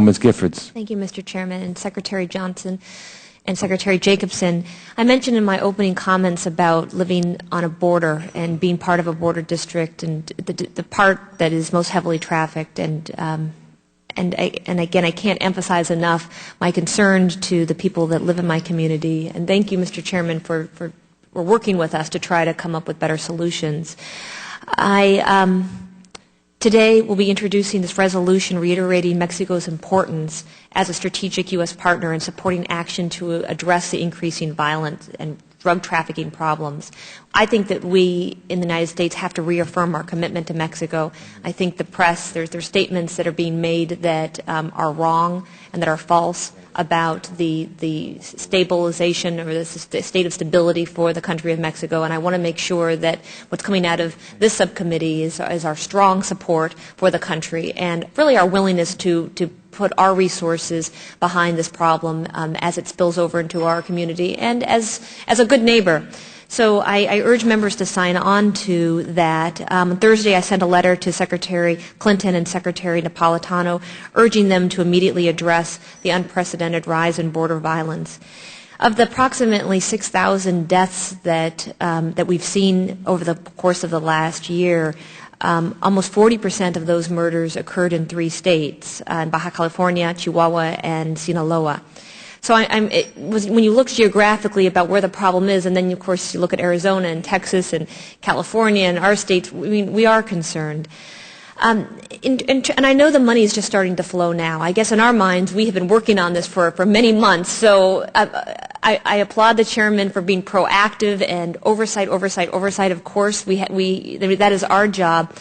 Ms. Giffords. Thank you, Mr. Chairman, and Secretary Johnson and Secretary Jacobson. I mentioned in my opening comments about living on a border and being part of a border district and the part that is most heavily trafficked. And again, I can't emphasize enough my concern to the people that live in my community. And thank you, Mr. Chairman, for working with us to try to come up with better solutions. Today, we'll be introducing this resolution reiterating Mexico's importance as a strategic U.S. partner in supporting action to address the increasing violence and drug trafficking problems. I think that we in the United States have to reaffirm our commitment to Mexico. I think the press, there's statements that are being made that are wrong and that are false about the stabilization or the state of stability for the country of Mexico, and I want to make sure that what's coming out of this subcommittee is our strong support for the country and really our willingness to put our resources behind this problem as it spills over into our community and as a good neighbor. So I urge members to sign on to that. On Thursday, I sent a letter to Secretary Clinton and Secretary Napolitano urging them to immediately address the unprecedented rise in border violence. Of the approximately 6,000 deaths that we've seen over the course of the last year, almost 40% of those murders occurred in 3 states, in Baja California, Chihuahua, and Sinaloa. So when you look geographically about where the problem is, and then of course you look at Arizona and Texas and California and our states, we are concerned. And I know the money is just starting to flow now. I guess in our minds we have been working on this for many months. So I applaud the chairman for being proactive and oversight. Of course, that is our job.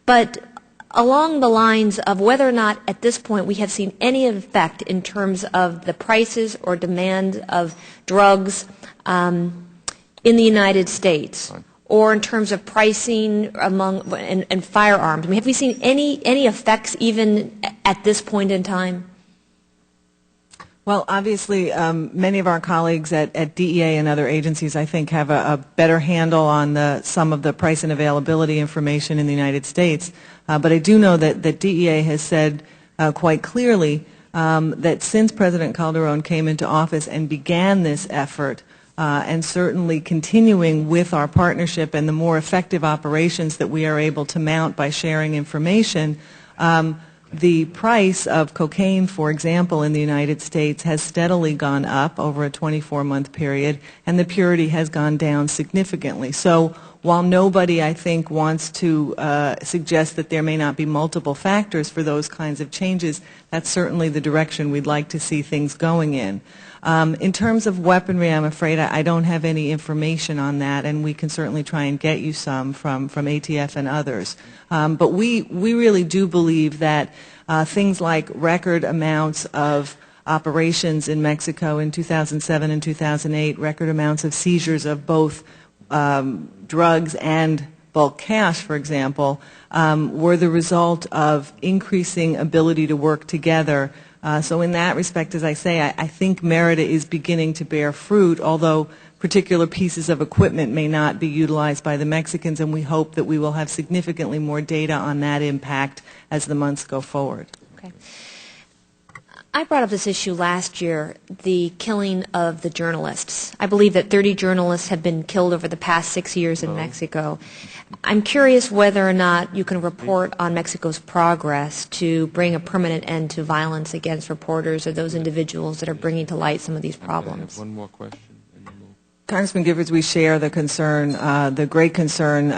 But along the lines of whether or not at this point we have seen any effect in terms of the prices or demand of drugs in the United States, or in terms of pricing and firearms. I mean, have we seen any effects even at this point in time? Well, obviously, many of our colleagues at DEA and other agencies, I think, have a better handle on some of the price and availability information in the United States. But I do know that DEA has said quite clearly that since President Calderon came into office and began this effort, and certainly continuing with our partnership and the more effective operations that we are able to mount by sharing information, the price of cocaine, for example, in the United States has steadily gone up over a 24-month period, and the purity has gone down significantly. So while nobody, I think, wants to suggest that there may not be multiple factors for those kinds of changes, that's certainly the direction we'd like to see things going in. In terms of weaponry, I'm afraid I don't have any information on that, and we can certainly try and get you some from ATF and others. But we really do believe that things like record amounts of operations in Mexico in 2007 and 2008, record amounts of seizures of both drugs and bulk cash, for example, were the result of increasing ability to work together. So in that respect, as I say, I think Merida is beginning to bear fruit, although particular pieces of equipment may not be utilized by the Mexicans, and we hope that we will have significantly more data on that impact as the months go forward. Okay. I brought up this issue last year, the killing of the journalists. I believe that 30 journalists have been killed over the past 6 years in Mexico. I'm curious whether or not you can report on Mexico's progress to bring a permanent end to violence against reporters or those individuals that are bringing to light some of these problems. One more question. Congressman Giffords, we share the concern, the great concern.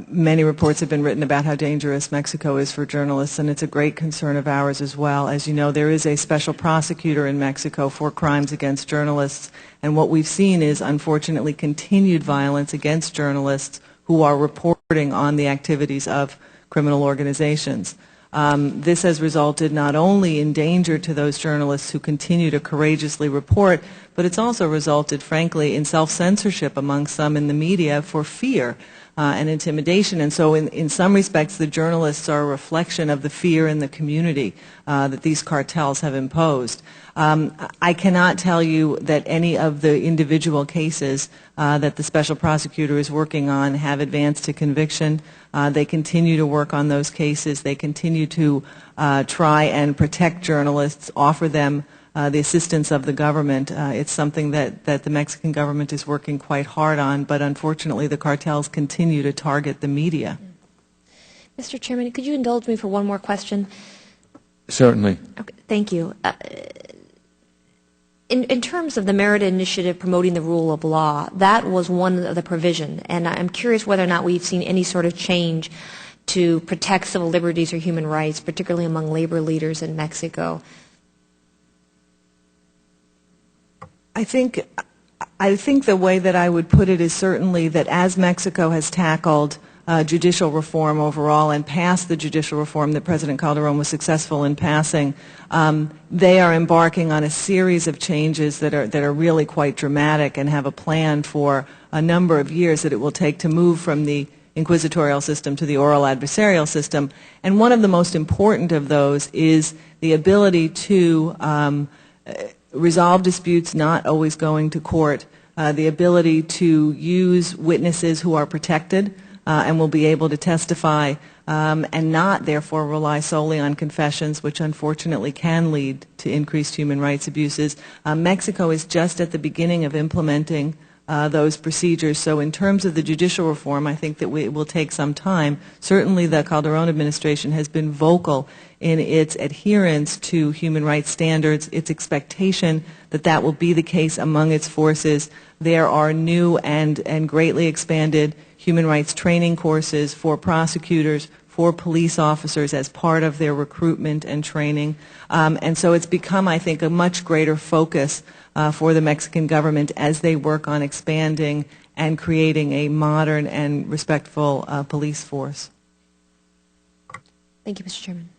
Many reports have been written about how dangerous Mexico is for journalists, and it's a great concern of ours as well. As you know, there is a special prosecutor in Mexico for crimes against journalists, and what we've seen is, unfortunately, continued violence against journalists who are reporting on the activities of criminal organizations. This has resulted not only in danger to those journalists who continue to courageously report, but it's also resulted, frankly, in self-censorship among some in the media for fear and intimidation. And so in some respects, the journalists are a reflection of the fear in the community that these cartels have imposed. I cannot tell you that any of the individual cases that the special prosecutor is working on have advanced to conviction. They continue to work on those cases. They continue to try and protect journalists, offer them the assistance of the government. It's something that the Mexican government is working quite hard on, but unfortunately the cartels continue to target the media. Mr. Chairman, could you indulge me for one more question? Certainly. Okay, thank you. In terms of the Merida Initiative promoting the rule of law, that was one of the provision, and I'm curious whether or not we've seen any sort of change to protect civil liberties or human rights, particularly among labor leaders in Mexico. I think the way that I would put it is certainly that as Mexico has tackled judicial reform overall and passed the judicial reform that President Calderon was successful in passing, they are embarking on a series of changes that are really quite dramatic and have a plan for a number of years that it will take to move from the inquisitorial system to the oral adversarial system. And one of the most important of those is the ability to resolve disputes not always going to court, the ability to use witnesses who are protected and will be able to testify and not therefore rely solely on confessions, which unfortunately can lead to increased human rights abuses. Mexico is just at the beginning of implementing those procedures. So in terms of the judicial reform, I think that it will take some time. Certainly the Calderon administration has been vocal in its adherence to human rights standards, its expectation that that will be the case among its forces. There are new and greatly expanded human rights training courses for prosecutors, for police officers as part of their recruitment and training. And so it's become, I think, a much greater focus for the Mexican government as they work on expanding and creating a modern and respectful police force. Thank you, Mr. Chairman.